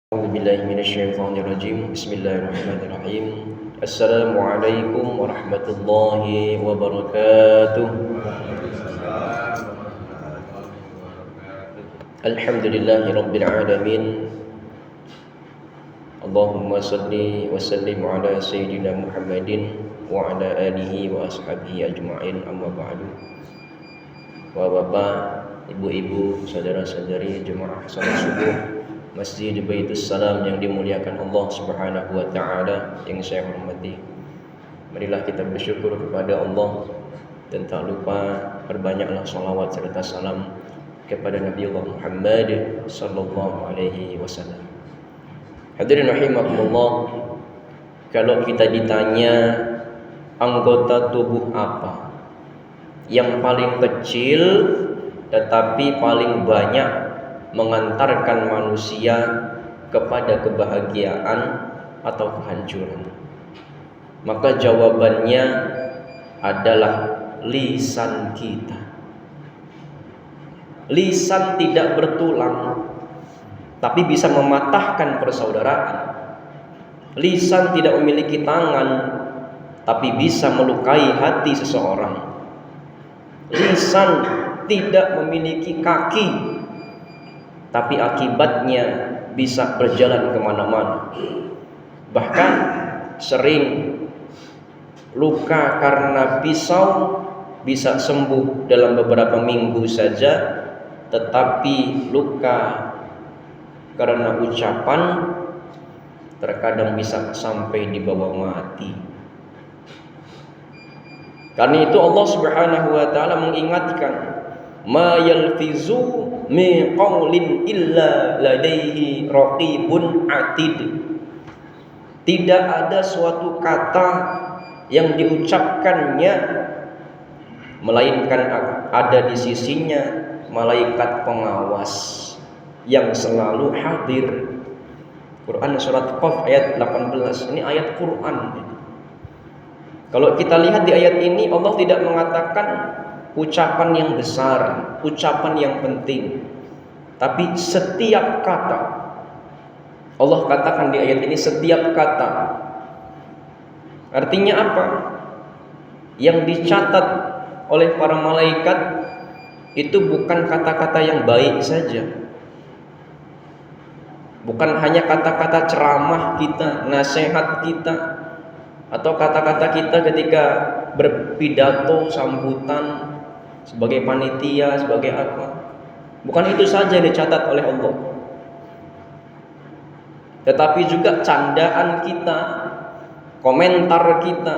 أعوذ بالله من الشيطان الرجيم بسم الله الرحمن الرحيم السلام عليكم ورحمة الله وبركاته الحمد لله رب العالمين اللهم صل وسلم على سيدنا محمد وعلى آله وأصحابه أجمعين أما بعد. Bapak, ibu-ibu, saudara-saudari jemaah salat subuh Masjid Baitus Salam yang dimuliakan Allah Subhanahu wa taala yang saya hormati. Marilah kita bersyukur kepada Allah dan tak lupa perbanyaklah salawat serta salam kepada Nabi Allah Muhammad sallallahu alaihi wasallam. Hadirin rahimakumullah, kalau kita ditanya anggota tubuh apa yang paling kecil tetapi paling banyak mengantarkan manusia kepada kebahagiaan atau kehancuran, maka jawabannya adalah lisan kita. Lisan tidak bertulang tapi bisa mematahkan persaudaraan. Lisan tidak memiliki tangan tapi bisa melukai hati seseorang. Lisan tidak memiliki kaki tapi akibatnya bisa berjalan kemana-mana. Bahkan sering luka karena pisau bisa sembuh dalam beberapa minggu saja, tetapi luka karena ucapan terkadang bisa sampai dibawa mati. Karena itu Allah Subhanahu wa taala mengingatkan, ma yalfizu min qaulin illa ladaihi raqibun atid. Tidak ada suatu kata yang diucapkannya melainkan ada di sisinya malaikat pengawas yang selalu hadir. Quran surat Qaf ayat 18. Ini ayat Quran. Kalau kita lihat di ayat ini, Allah tidak mengatakan ucapan yang besar, ucapan yang penting, tapi setiap kata. Allah katakan di ayat ini setiap kata. Artinya apa? Yang dicatat oleh para malaikat itu bukan kata-kata yang baik saja, bukan hanya kata-kata ceramah kita, nasihat kita, atau kata-kata kita ketika berpidato sambutan sebagai panitia, sebagai apa. Bukan itu saja dicatat oleh Allah, tetapi juga candaan kita, komentar kita.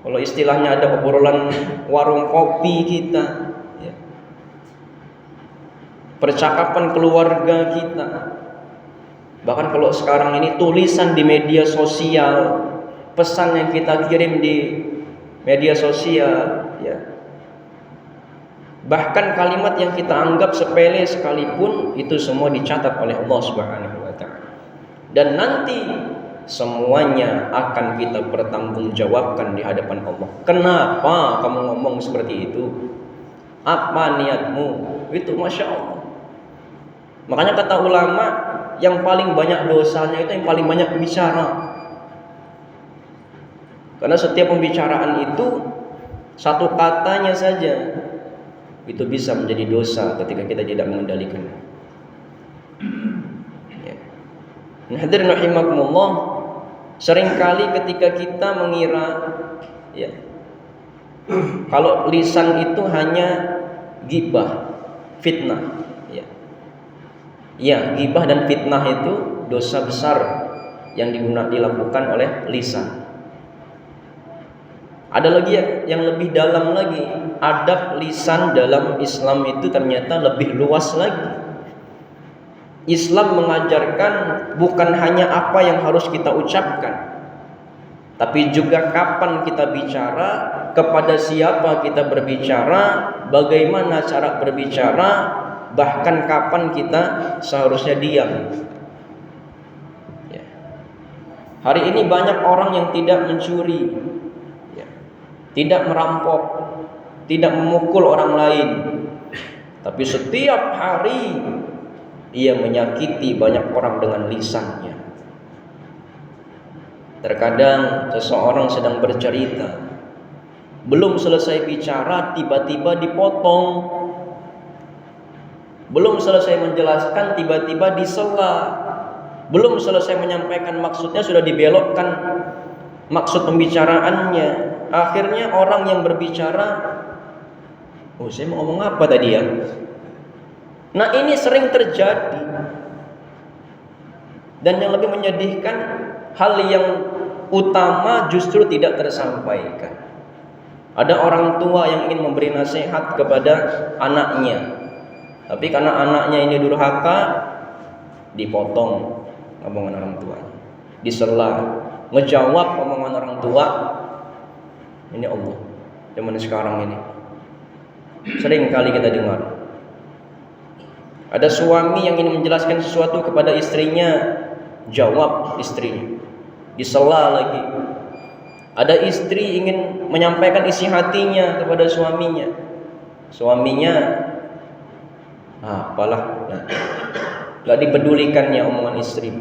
Kalau istilahnya ada obrolan warung kopi kita, ya. Percakapan keluarga kita. Bahkan kalau sekarang ini tulisan di media sosial, pesan yang kita kirim di media sosial, ya. Bahkan kalimat yang kita anggap sepele sekalipun itu semua dicatat oleh Allah Subhanahu wa taala. Dan nanti semuanya akan kita pertanggungjawabkan di hadapan Allah. Kenapa kamu ngomong seperti itu? Apa niatmu? Itu Masya Allah. Makanya kata ulama, yang paling banyak dosanya itu yang paling banyak bicara. Karena setiap pembicaraan itu satu katanya saja itu bisa menjadi dosa ketika kita tidak mengendalikan. Ya. Nah, hadirin rahimakumullah, seringkali ketika kita mengira, ya, kalau lisan itu hanya ghibah, fitnah. Ya, ghibah dan fitnah itu dosa besar yang dilakukan oleh lisan. Ada lagi yang lebih dalam lagi. Adab lisan dalam Islam itu ternyata lebih luas lagi. Islam mengajarkan bukan hanya apa yang harus kita ucapkan, tapi juga kapan kita bicara, kepada siapa kita berbicara, bagaimana cara berbicara, bahkan kapan kita seharusnya diam. Ya. Hari ini banyak orang yang tidak mencuri, ya, tidak merampok, tidak memukul orang lain, tapi setiap hari ia menyakiti banyak orang dengan lisannya. Terkadang seseorang sedang bercerita, belum selesai bicara tiba-tiba dipotong, belum selesai menjelaskan tiba-tiba disela, belum selesai menyampaikan maksudnya sudah dibelokkan maksud pembicaraannya. Akhirnya orang yang berbicara, oh saya mau ngomong apa tadi ya? Nah ini sering terjadi. Dan yang lebih menyedihkan, hal yang utama justru tidak tersampaikan. Ada orang tua yang ingin memberi nasihat kepada anaknya, tapi karena anaknya ini durhaka, dipotong omongan orang tua, disela, ngejawab omongan orang tua. Ini Allah, zaman sekarang ini sering kali kita dengar. Ada suami yang ingin menjelaskan sesuatu kepada istrinya, jawab istrinya, disela lagi. Ada istri ingin menyampaikan isi hatinya kepada suaminya, suaminya apalah, gak dipedulikannya omongan istri.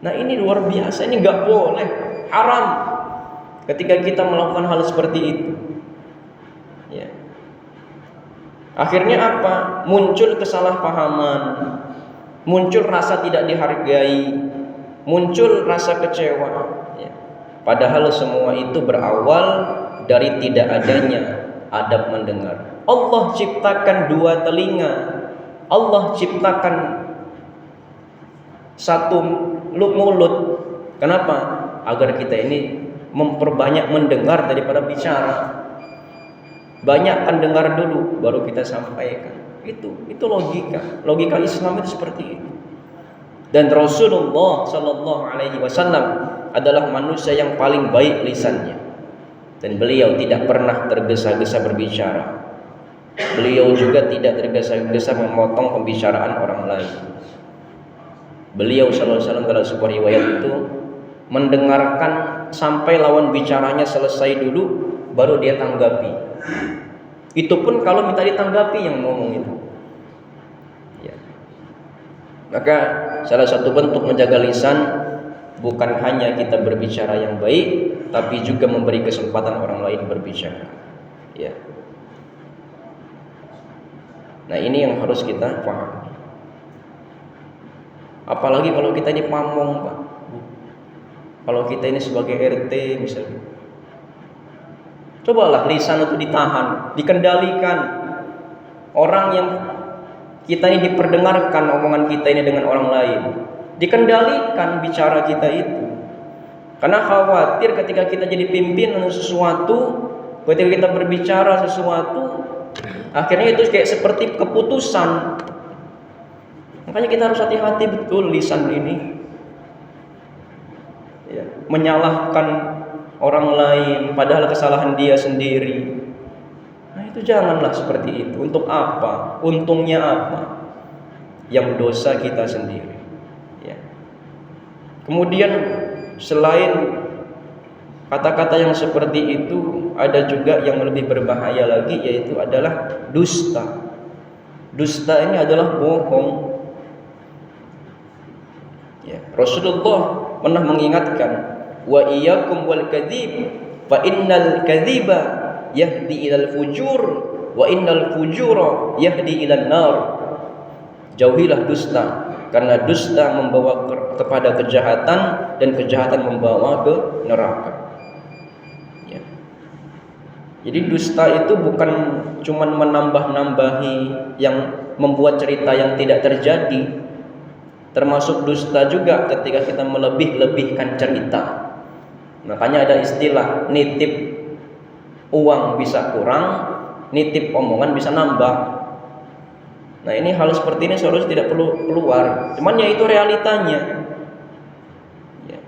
Nah ini luar biasa, ini gak boleh, haram ketika kita melakukan hal seperti itu. Ya. Akhirnya apa? Muncul kesalahpahaman, muncul rasa tidak dihargai, muncul rasa kecewa. Ya. Padahal semua itu berawal dari tidak adanya adab mendengar. Allah ciptakan dua telinga, Allah ciptakan satu mulut. Kenapa? Agar kita ini memperbanyak mendengar daripada bicara. Banyakkan dengar dulu baru kita sampaikan. Itu logika Islam itu seperti itu. Dan Rasulullah Shallallahu Alaihi Wasallam adalah manusia yang paling baik lisannya, dan beliau tidak pernah tergesa-gesa berbicara. Beliau juga tidak tergesa-gesa memotong pembicaraan orang lain. Beliau Shallallahu Alaihi Wasallam dalam sebuah riwayat itu mendengarkan sampai lawan bicaranya selesai dulu, baru dia tanggapi. Itu pun kalau minta ditanggapi yang ngomong itu. Ya. Maka salah satu bentuk menjaga lisan bukan hanya kita berbicara yang baik, tapi juga memberi kesempatan orang lain berbicara. Ya. Nah ini yang harus kita pahami. Apalagi kalau kita ini pamong, Pak. Kalau kita ini sebagai RT misalnya, cobalah lisan itu ditahan, dikendalikan. Orang yang kita ini diperdengarkan omongan kita ini dengan orang lain, dikendalikan bicara kita itu. Karena khawatir ketika kita jadi pimpinan sesuatu, ketika kita berbicara sesuatu, akhirnya itu kayak seperti keputusan. Makanya kita harus hati-hati betul lisan ini. Ya, menyalahkan orang lain padahal kesalahan dia sendiri. Nah itu janganlah seperti itu. Untuk apa? Untungnya apa? Yang dosa kita sendiri. Ya. Kemudian selain kata-kata yang seperti itu, ada juga yang lebih berbahaya lagi, yaitu adalah dusta. Dusta ini adalah bohong. Ya, Rasulullah pernah mengingatkan, wa iyyakum wal kadzib fa innal kadziba yahdi ilal fujur wa innal fujura yahdi ilan nar. Jauhilah dusta, karena dusta membawa kepada kejahatan dan kejahatan membawa ke neraka. Ya. Jadi dusta itu bukan cuma menambah-nambahi yang membuat cerita yang tidak terjadi. Termasuk dusta juga ketika kita melebih-lebihkan cerita. Makanya ada istilah nitip uang bisa kurang, nitip omongan bisa nambah. Nah ini hal seperti ini seharusnya tidak perlu keluar. Cuman ya itu realitanya. Ya.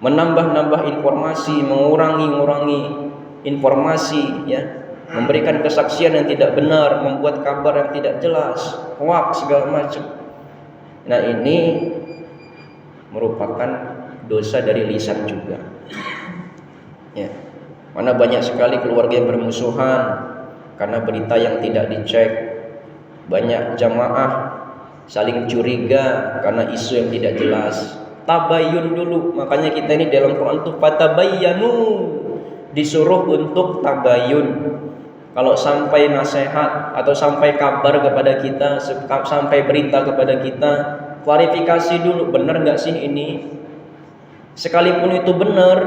Menambah-nambah informasi, mengurangi informasi, ya, memberikan kesaksian yang tidak benar, membuat kabar yang tidak jelas, hoax segala macam. Nah ini merupakan dosa dari lisan juga. Ya. Mana banyak sekali keluarga yang bermusuhan karena berita yang tidak dicek. Banyak jamaah saling curiga karena isu yang tidak jelas. Tabayyun dulu, makanya kita ini dalam Quran tuh fatabayyanu, disuruh untuk tabayyun. Kalau sampai nasihat atau sampai kabar kepada kita, sampai berita kepada kita, klarifikasi dulu, benar nggak sih ini? Sekalipun itu benar,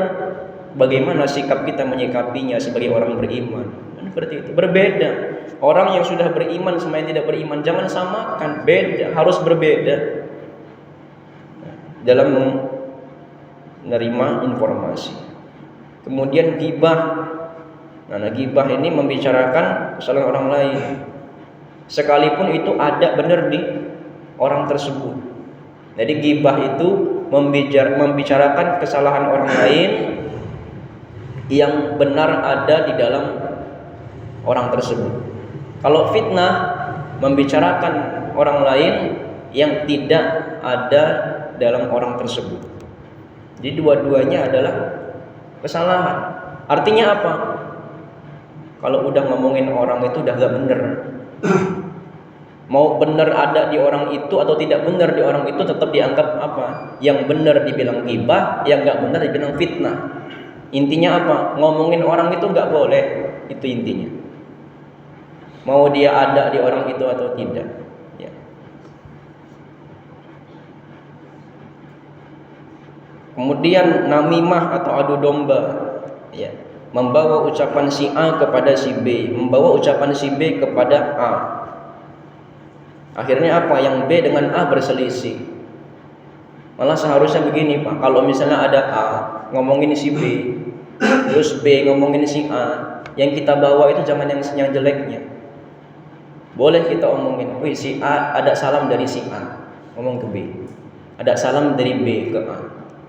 bagaimana sikap kita menyikapinya sebagai orang beriman? Seperti itu, berbeda. Orang yang sudah beriman sama yang tidak beriman, jangan samakan, beda, harus berbeda dalam menerima informasi. Kemudian ghibah. Nah, ghibah ini membicarakan kesalahan orang lain, sekalipun itu ada benar di orang tersebut. Jadi ghibah itu membicarakan kesalahan orang lain yang benar ada di dalam orang tersebut. Kalau fitnah membicarakan orang lain yang tidak ada dalam orang tersebut. Jadi dua-duanya adalah kesalahan. Artinya apa? Kalau udah ngomongin orang itu udah gak bener. Mau bener ada di orang itu atau tidak bener di orang itu tetap dianggap apa? Yang bener dibilang ghibah, yang gak bener dibilang fitnah. Intinya apa? Ngomongin orang itu gak boleh. Itu intinya. Mau dia ada di orang itu atau tidak. Ya. Kemudian namimah atau adu domba, ya, membawa ucapan si A kepada si B, membawa ucapan si B kepada A. Akhirnya apa? Yang B dengan A berselisih. Malah seharusnya begini, Pak. Kalau misalnya ada A ngomongin si B, terus B ngomongin si A, yang kita bawa itu jangan yang jeleknya. Boleh kita omongin, wih si A ada salam dari si A, ngomong ke B. Ada salam dari B ke A.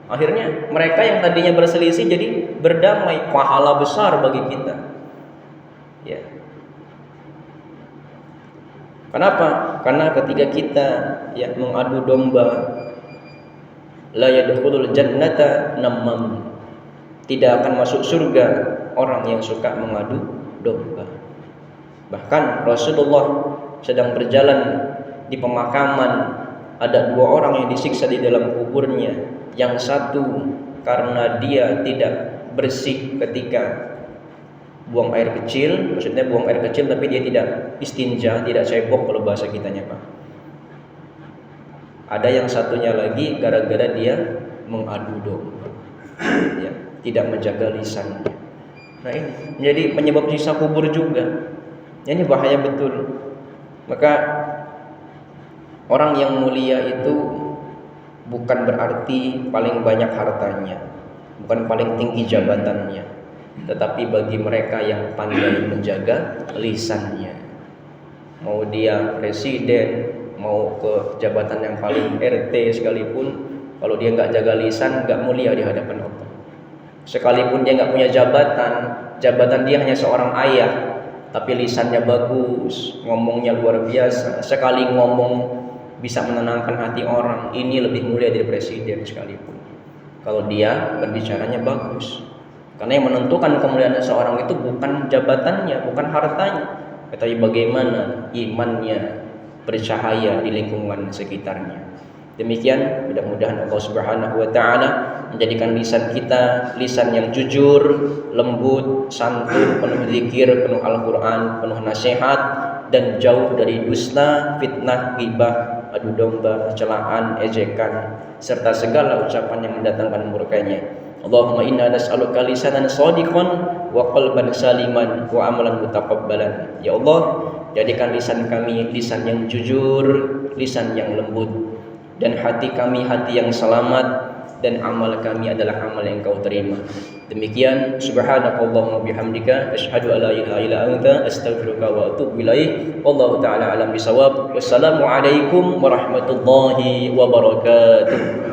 Akhirnya mereka yang tadinya berselisih jadi berdamai, pahala besar bagi kita. Ya. Kenapa? Karena ketika kita ya mengadu domba, la yadkhulul jannata namam, tidak akan masuk surga orang yang suka mengadu domba. Bahkan Rasulullah sedang berjalan di pemakaman, ada 2 orang yang disiksa di dalam kuburnya. Yang satu karena dia tidak bersih ketika buang air kecil, maksudnya buang air kecil tapi dia tidak istinja, tidak cebok kalau bahasa kitanya, Pak. Ada yang satunya lagi gara-gara dia mengadu domba, ya, tidak menjaga lisannya. Nah ini menjadi penyebab siksa kubur juga. Ini bahaya betul. Maka orang yang mulia itu bukan berarti paling banyak hartanya, bukan paling tinggi jabatannya, tetapi bagi mereka yang pandai menjaga lisannya. Mau dia presiden, mau ke jabatan yang paling RT sekalipun, kalau dia nggak jaga lisan, nggak mulia di hadapan Allah. Sekalipun dia nggak punya jabatan dia hanya seorang ayah, tapi lisannya bagus, ngomongnya luar biasa. Sekali ngomong bisa menenangkan hati orang, ini lebih mulia dari presiden sekalipun. Kalau dia berbicaranya bagus. Karena yang menentukan kemuliaan seorang itu bukan jabatannya, bukan hartanya, tetapi bagaimana imannya bercahaya di lingkungan sekitarnya. Demikian, mudah-mudahan Allah Subhanahu wa taala menjadikan lisan kita lisan yang jujur, lembut, santun, penuh zikir, penuh Al-Qur'an, penuh nasihat, dan jauh dari dusta, fitnah, ghibah, adu domba, celaan, ejekan, serta segala ucapan yang mendatangkan murkanya. Allahumma inna nas'aluka lisanan shadiqan wa qalban saliman wa amalan mutaqabbalan. Ya Allah, jadikan lisan kami lisan yang jujur, lisan yang lembut, dan hati kami hati yang selamat, dan amal kami adalah amal yang Kau terima. Demikian, subhanakallahumma bihamdika asyhadu an la ilaha illa anta astaghfiruka wa atubu ilaik. Wallahu taala alam bisawab. Wassalamu alaikum warahmatullahi wabarakatuh.